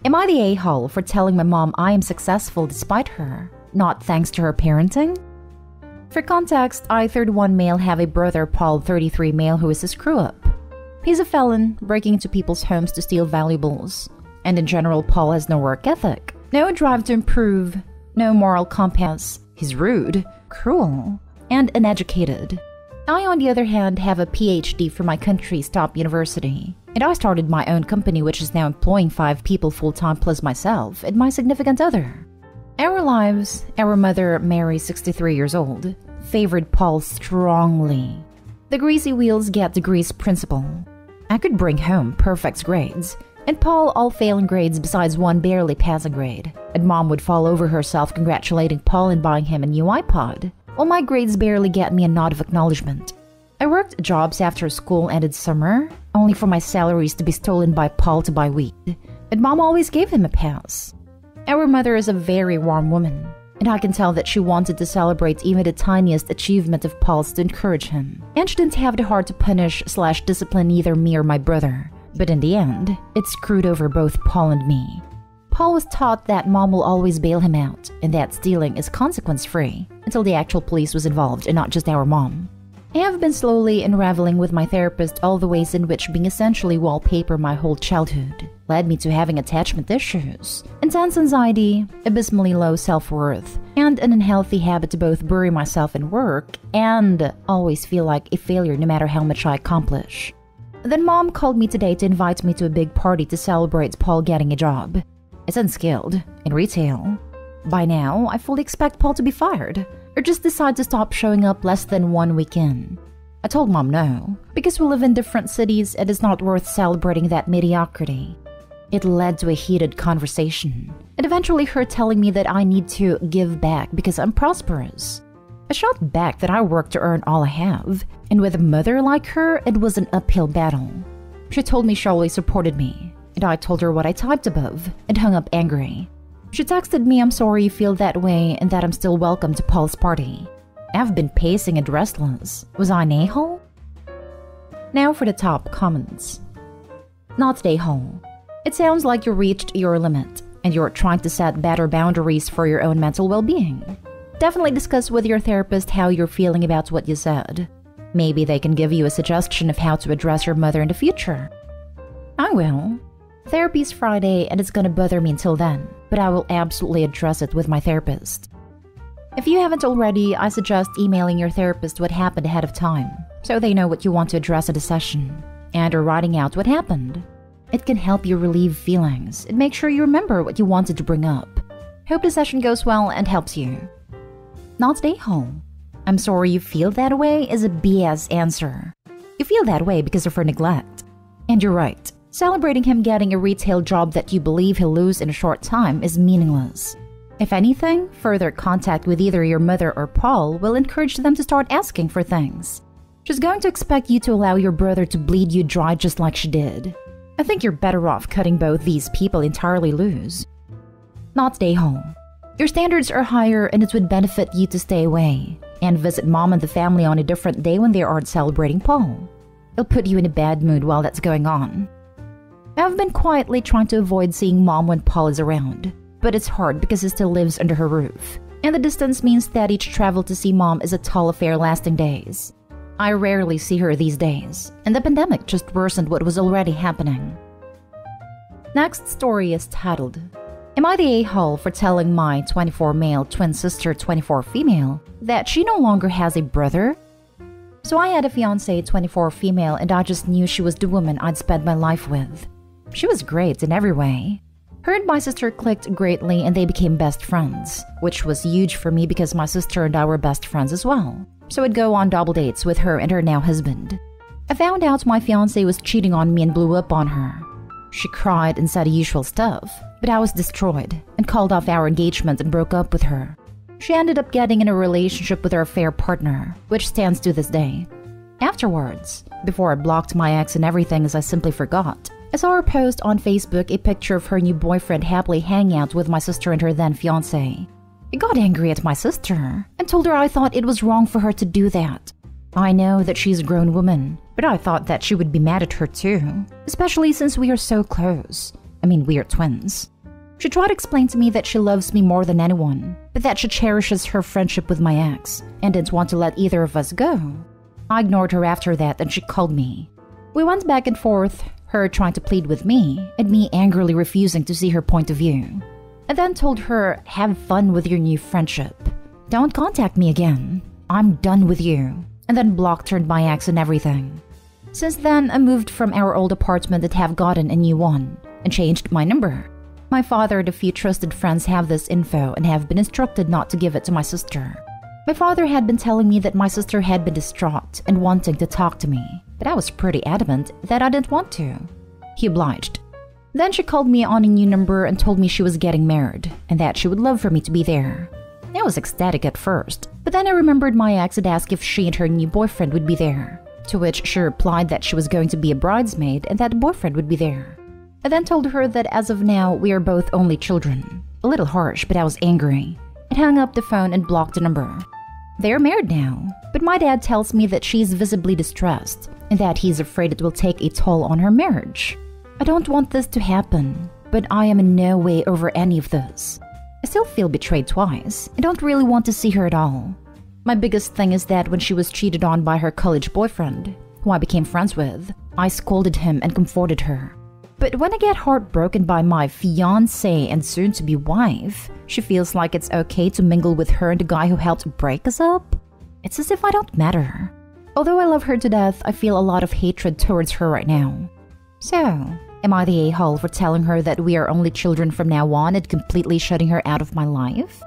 Am I the a-hole for telling my mom I am successful despite her, not thanks to her parenting? For context, I, 31 male, have a brother, Paul, 33 male, who is a screw-up. He's a felon, breaking into people's homes to steal valuables. And in general, Paul has no work ethic, no drive to improve, no moral compass. He's rude, cruel, and uneducated. I, on the other hand, have a PhD from my country's top university. And I started my own company, which is now employing 5 people full-time plus myself and my significant other. Our lives, our mother, Mary, 63 years old, favored Paul strongly. The greasy wheels get the grease principle. I could bring home perfect grades, and Paul all failing grades besides one barely passing grade. And Mom would fall over herself congratulating Paul and buying him a new iPod, while my grades barely get me a nod of acknowledgement. I worked jobs after school ended summer, only for my salaries to be stolen by Paul to buy weed, and Mom always gave him a pass. Our mother is a very warm woman, and I can tell that she wanted to celebrate even the tiniest achievement of Paul's to encourage him, and she didn't have the heart to punish/discipline either me or my brother. But in the end, it screwed over both Paul and me. Paul was taught that Mom will always bail him out, and that stealing is consequence-free, until the actual police was involved and not just our mom. I have been slowly unraveling with my therapist all the ways in which being essentially wallpaper my whole childhood led me to having attachment issues, intense anxiety, abysmally low self-worth, and an unhealthy habit to both bury myself in work and always feel like a failure no matter how much I accomplish. Then Mom called me today to invite me to a big party to celebrate Paul getting a job. It's unskilled, in retail. By now, I fully expect Paul to be fired, or just decide to stop showing up less than 1 week in. I told Mom no, because we live in different cities and it's not worth celebrating that mediocrity. It led to a heated conversation, and eventually her telling me that I need to give back because I'm prosperous. I shot back that I work to earn all I have, and with a mother like her, it was an uphill battle. She told me she always supported me, and I told her what I typed above, and hung up angry. She texted me I'm sorry you feel that way and that I'm still welcome to Paul's party. I've been pacing and restless. Was I an a-hole? Now for the top comments. Not the a-hole. It sounds like you reached your limit, and you're trying to set better boundaries for your own mental well-being. Definitely discuss with your therapist how you're feeling about what you said. Maybe they can give you a suggestion of how to address your mother in the future. I will. Therapy's Friday and it's gonna bother me until then, but I will absolutely address it with my therapist. If you haven't already, I suggest emailing your therapist what happened ahead of time, so they know what you want to address at a session, and or writing out what happened. It can help you relieve feelings and make sure you remember what you wanted to bring up. Hope the session goes well and helps you. Not stay home. I'm sorry you feel that way is a BS answer. You feel that way because of her neglect. And you're right. Celebrating him getting a retail job that you believe he'll lose in a short time is meaningless. If anything, further contact with either your mother or Paul will encourage them to start asking for things. She's going to expect you to allow your brother to bleed you dry just like she did. I think you're better off cutting both these people entirely loose. Not stay home. Your standards are higher and it would benefit you to stay away and visit Mom and the family on a different day when they aren't celebrating Paul. It'll put you in a bad mood while that's going on. I've been quietly trying to avoid seeing Mom when Paul is around, but it's hard because he still lives under her roof, and the distance means that each travel to see Mom is a tall affair lasting days. I rarely see her these days, and the pandemic just worsened what was already happening. Next story is titled, Am I the a-hole for telling my 24 male twin sister 24 female that she no longer has a brother? So I had a fiancé 24 female and I just knew she was the woman I'd spend my life with. She was great in every way. Her and my sister clicked greatly and they became best friends, which was huge for me because my sister and I were best friends as well. So I'd go on double dates with her and her now husband. I found out my fiancé was cheating on me and blew up on her. She cried and said the usual stuff, but I was destroyed and called off our engagement and broke up with her. She ended up getting in a relationship with her affair partner, which stands to this day. Afterwards, before I blocked my ex and everything as I simply forgot, I saw her post on Facebook a picture of her new boyfriend happily hanging out with my sister and her then fiancé. I got angry at my sister and told her I thought it was wrong for her to do that. I know that she's a grown woman, but I thought that she would be mad at her too, especially since we are so close. I mean, we are twins. She tried to explain to me that she loves me more than anyone, but that she cherishes her friendship with my ex and didn't want to let either of us go. I ignored her after that and she called me. We went back and forth, her trying to plead with me and me angrily refusing to see her point of view. I then told her, have fun with your new friendship. Don't contact me again. I'm done with you. And then blocked her and my ex and everything. Since then, I moved from our old apartment and have gotten a new one and changed my number. My father and a few trusted friends have this info and have been instructed not to give it to my sister. My father had been telling me that my sister had been distraught and wanting to talk to me, but I was pretty adamant that I didn't want to. He obliged. Then she called me on a new number and told me she was getting married and that she would love for me to be there. I was ecstatic at first, but then I remembered my ex had asked if she and her new boyfriend would be there, to which she replied that she was going to be a bridesmaid and that the boyfriend would be there. I then told her that as of now, we are both only children. A little harsh, but I was angry. I hung up the phone and blocked the number. They are married now, but my dad tells me that she is visibly distressed and that he's afraid it will take a toll on her marriage. I don't want this to happen, but I am in no way over any of this. I still feel betrayed twice. I don't really want to see her at all. My biggest thing is that when she was cheated on by her college boyfriend, who I became friends with, I scolded him and comforted her. But when I get heartbroken by my fiancé and soon-to-be wife, she feels like it's okay to mingle with her and the guy who helped break us up. It's as if I don't matter. Although I love her to death, I feel a lot of hatred towards her right now. So, am I the a-hole for telling her that we are only children from now on and completely shutting her out of my life?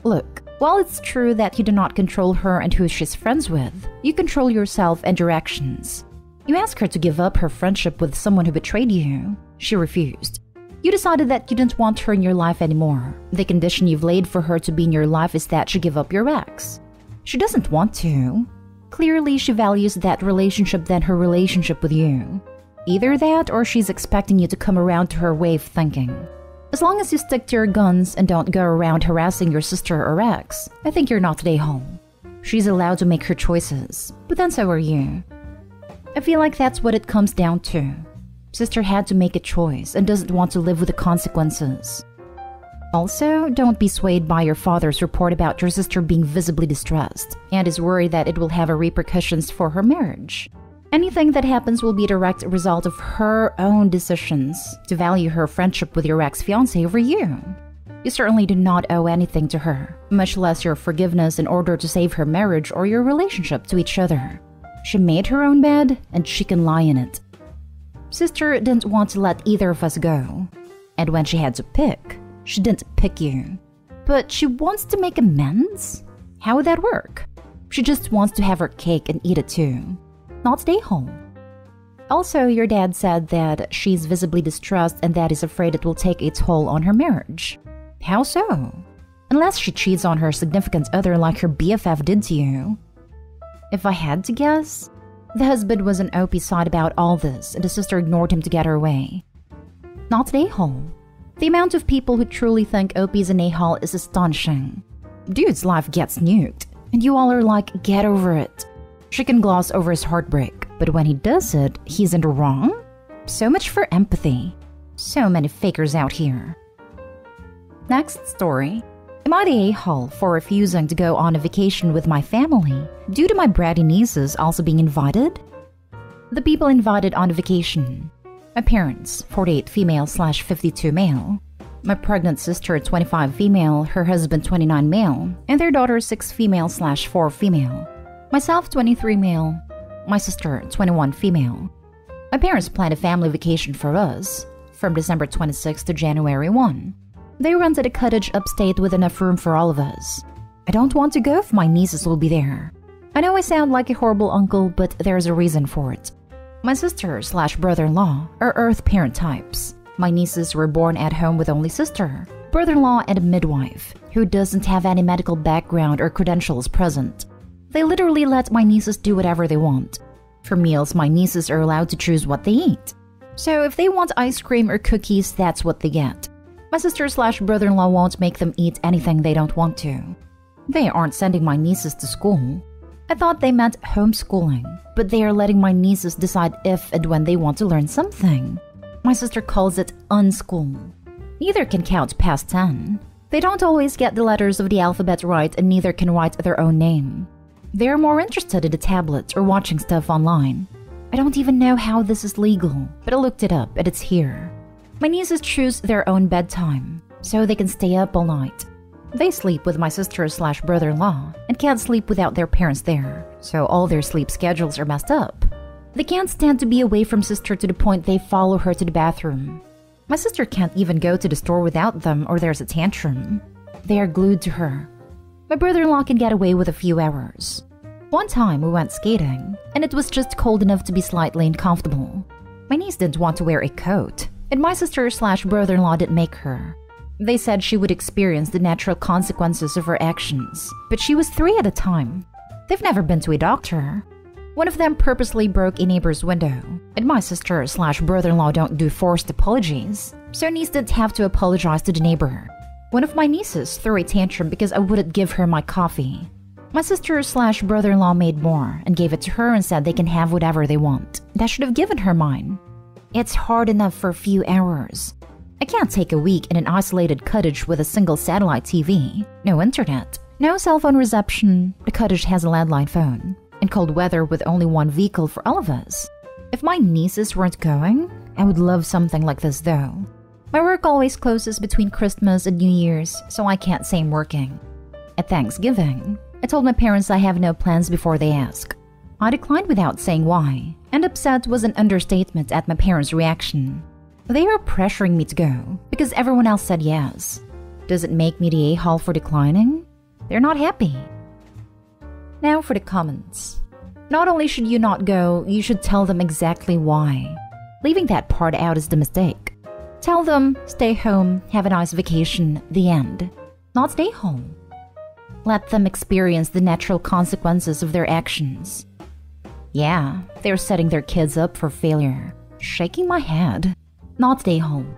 Look, while it's true that you do not control her and who she's friends with, you control yourself and your actions. You asked her to give up her friendship with someone who betrayed you. She refused. You decided that you didn't want her in your life anymore. The condition you've laid for her to be in your life is that she give up your ex. She doesn't want to. Clearly, she values that relationship than her relationship with you. Either that or she's expecting you to come around to her way of thinking. As long as you stick to your guns and don't go around harassing your sister or ex, I think you're not the a-hole. She's allowed to make her choices, but then so are you. I feel like that's what it comes down to. Sister had to make a choice and doesn't want to live with the consequences. Also, don't be swayed by your father's report about your sister being visibly distressed and is worried that it will have repercussions for her marriage. Anything that happens will be a direct result of her own decisions to value her friendship with your ex-fiancé over you. You certainly do not owe anything to her, much less your forgiveness in order to save her marriage or your relationship to each other. She made her own bed, and she can lie in it. Sister didn't want to let either of us go. And when she had to pick, she didn't pick you. But she wants to make amends? How would that work? She just wants to have her cake and eat it too. Not stay home. Also, your dad said that she's visibly distressed and that he's afraid it will take a toll on her marriage. How so? Unless she cheats on her significant other like her BFF did to you. If I had to guess, the husband was an OP side about all this and the sister ignored him to get her way. Not an a-hole. The amount of people who truly think OP is an a-hole is astonishing. Dude's life gets nuked, and you all are like, get over it. She can gloss over his heartbreak, but when he does it, he's in the wrong? So much for empathy. So many fakers out here. Next story. Am I the a-hole for refusing to go on a vacation with my family due to my bratty nieces also being invited? The people invited on a vacation. My parents, 48 female/52 male. My pregnant sister, 25 female, her husband, 29 male, and their daughter, 6 female/4 female. Myself, 23 male. My sister, 21 female. My parents planned a family vacation for us from December 26 to January 1. They rented a cottage upstate with enough room for all of us. I don't want to go if my nieces will be there. I know I sound like a horrible uncle, but there's a reason for it. My sister/brother-in-law are earth parent types. My nieces were born at home with only sister, brother-in-law, and a midwife, who doesn't have any medical background or credentials present. They literally let my nieces do whatever they want. For meals, my nieces are allowed to choose what they eat. So if they want ice cream or cookies, that's what they get. My sister/brother-in-law won't make them eat anything they don't want to. They aren't sending my nieces to school. I thought they meant homeschooling, but they are letting my nieces decide if and when they want to learn something. My sister calls it unschool. Neither can count past 10. They don't always get the letters of the alphabet right, and neither can write their own name. They're more interested in the tablet or watching stuff online. I don't even know how this is legal, but I looked it up and it's here. My nieces choose their own bedtime, so they can stay up all night. They sleep with my sister/brother-in-law and can't sleep without their parents there, so all their sleep schedules are messed up. They can't stand to be away from sister to the point they follow her to the bathroom. My sister can't even go to the store without them or there's a tantrum. They are glued to her. My brother-in-law can get away with a few hours. One time we went skating, and it was just cold enough to be slightly uncomfortable. My niece didn't want to wear a coat, and my sister/brother-in-law didn't make her. They said she would experience the natural consequences of her actions, but she was 3 at the time. They've never been to a doctor. One of them purposely broke a neighbor's window, and my sister/brother-in-law don't do forced apologies, so niece didn't have to apologize to the neighbor. One of my nieces threw a tantrum because I wouldn't give her my coffee. My sister/brother-in-law made more and gave it to her and said they can have whatever they want. I should have given her mine. It's hard enough for a few hours. I can't take a week in an isolated cottage with a single satellite TV, no internet, no cell phone reception. The cottage has a landline phone, and cold weather with only one vehicle for all of us. If my nieces weren't going, I would love something like this though. My work always closes between Christmas and New Year's, so I can't say I'm working. At Thanksgiving, I told my parents I have no plans before they ask. I declined without saying why, and upset was an understatement at my parents' reaction. They are pressuring me to go because everyone else said yes. Does it make me the a-hole for declining? They're not happy. Now for the comments. Not only should you not go, you should tell them exactly why. Leaving that part out is the mistake. Tell them, stay home, have a nice vacation, the end. Not stay home. Let them experience the natural consequences of their actions. Yeah, they're setting their kids up for failure. Shaking my head. Not stay home.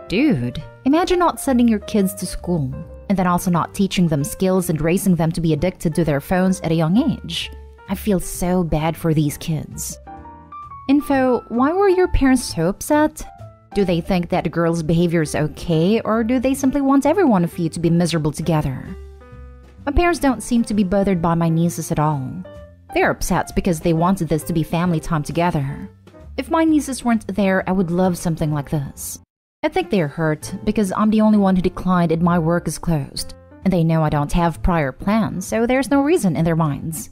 Dude, imagine not sending your kids to school, and then also not teaching them skills and raising them to be addicted to their phones at a young age. I feel so bad for these kids. Info, why were your parents so upset? Do they think that the girl's behavior is okay, or do they simply want every one of you to be miserable together? My parents don't seem to be bothered by my nieces at all. They're upset because they wanted this to be family time together. If my nieces weren't there, I would love something like this. I think they're hurt because I'm the only one who declined and my work is closed, and they know I don't have prior plans, so there's no reason in their minds.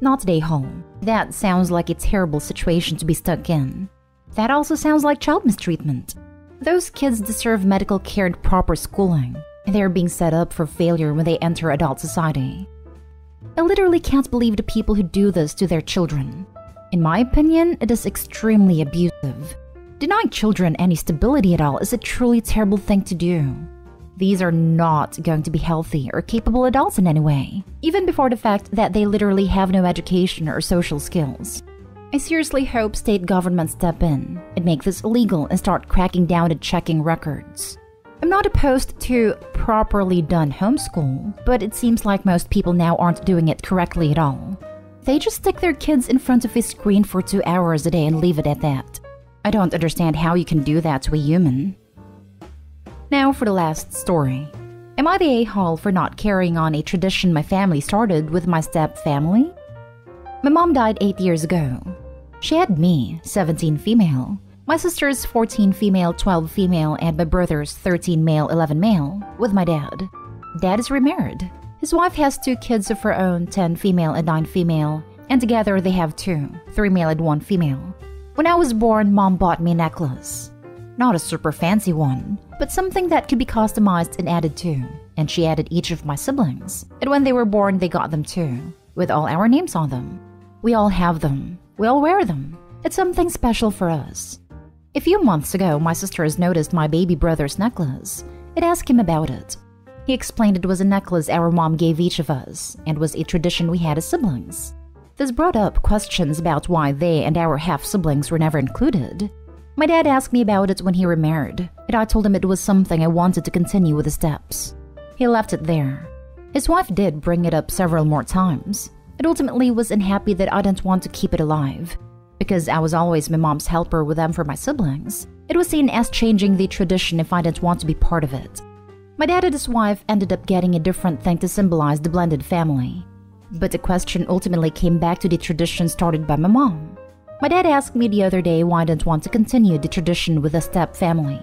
Not stay home. That sounds like a terrible situation to be stuck in. That also sounds like child mistreatment. Those kids deserve medical care and proper schooling, and they are being set up for failure when they enter adult society. I literally can't believe the people who do this to their children. In my opinion, it is extremely abusive. Denying children any stability at all is a truly terrible thing to do. These are not going to be healthy or capable adults in any way, even before the fact that they literally have no education or social skills. I seriously hope state governments step in and make this illegal and start cracking down and checking records. I'm not opposed to properly done homeschool, but it seems like most people now aren't doing it correctly at all. They just stick their kids in front of a screen for 2 hours a day and leave it at that. I don't understand how you can do that to a human. Now for the last story. Am I the a-hole for not carrying on a tradition my family started with my step-family? My mom died 8 years ago. She had me, 17 female, my sisters 14 female, 12 female, and my brothers 13 male, 11 male, with my dad. Dad is remarried. His wife has 2 kids of her own, 10 female and 9 female, and together they have 2, 3 male and 1 female. When I was born, Mom bought me a necklace. Not a super fancy one, but something that could be customized and added to, and she added each of my siblings. And when they were born, they got them too, with all our names on them. We all have them. We all wear them. It's something special for us. A few months ago, my sisters noticed my baby brother's necklace and asked him about it. He explained it was a necklace our mom gave each of us and was a tradition we had as siblings. This brought up questions about why they and our half-siblings were never included. My dad asked me about it when he remarried, and I told him it was something I wanted to continue with the steps. He left it there. His wife did bring it up several more times, and ultimately was unhappy that I didn't want to keep it alive. Because I was always my mom's helper with them for my siblings, it was seen as changing the tradition if I didn't want to be part of it. My dad and his wife ended up getting a different thing to symbolize the blended family. But the question ultimately came back to the tradition started by my mom. My dad asked me the other day why I didn't want to continue the tradition with a step family.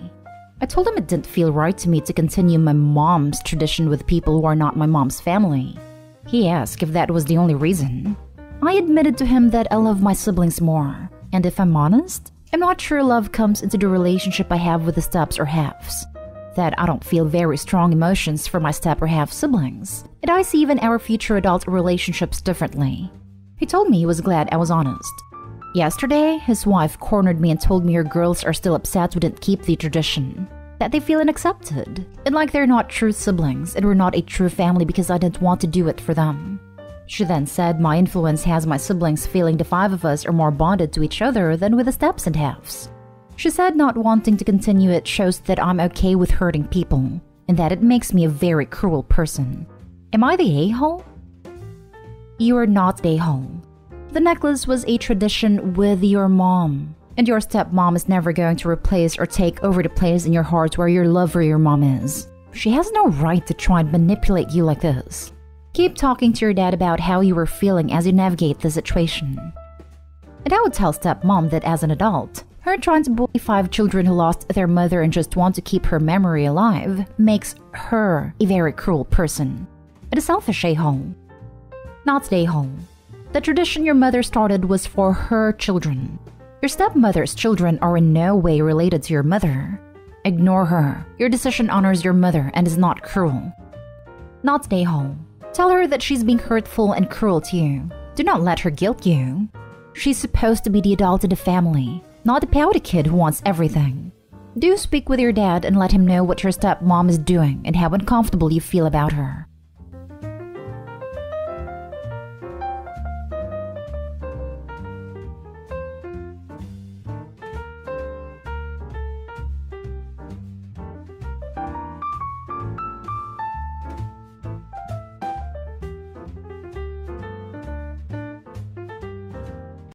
I told him it didn't feel right to me to continue my mom's tradition with people who are not my mom's family. He asked if that was the only reason. I admitted to him that I love my siblings more, and if I'm honest, I'm not sure love comes into the relationship I have with the steps or halves. That I don't feel very strong emotions for my step or half siblings, and I see even our future adult relationships differently. He told me he was glad I was honest. Yesterday, his wife cornered me and told me her girls are still upset we didn't keep the tradition, that they feel unaccepted, and like they're not true siblings and we're not a true family because I didn't want to do it for them. She then said my influence has my siblings feeling the five of us are more bonded to each other than with the steps and halves. She said not wanting to continue it shows that I'm okay with hurting people, and that it makes me a very cruel person. Am I the a-hole? You are not the a-hole. The necklace was a tradition with your mom, and your stepmom is never going to replace or take over the place in your heart where your love for your mom is. She has no right to try and manipulate you like this. Keep talking to your dad about how you were feeling as you navigate the situation. And I would tell stepmom that as an adult, her trying to bully 5 children who lost their mother and just want to keep her memory alive makes her a very cruel person. And a selfish a-hole. Not the a-hole. The tradition your mother started was for her children. Your stepmother's children are in no way related to your mother. Ignore her. Your decision honors your mother and is not cruel. Not the a-hole. Tell her that she's being hurtful and cruel to you. Do not let her guilt you. She's supposed to be the adult in the family, not the pouty kid who wants everything. Do speak with your dad and let him know what your stepmom is doing and how uncomfortable you feel about her.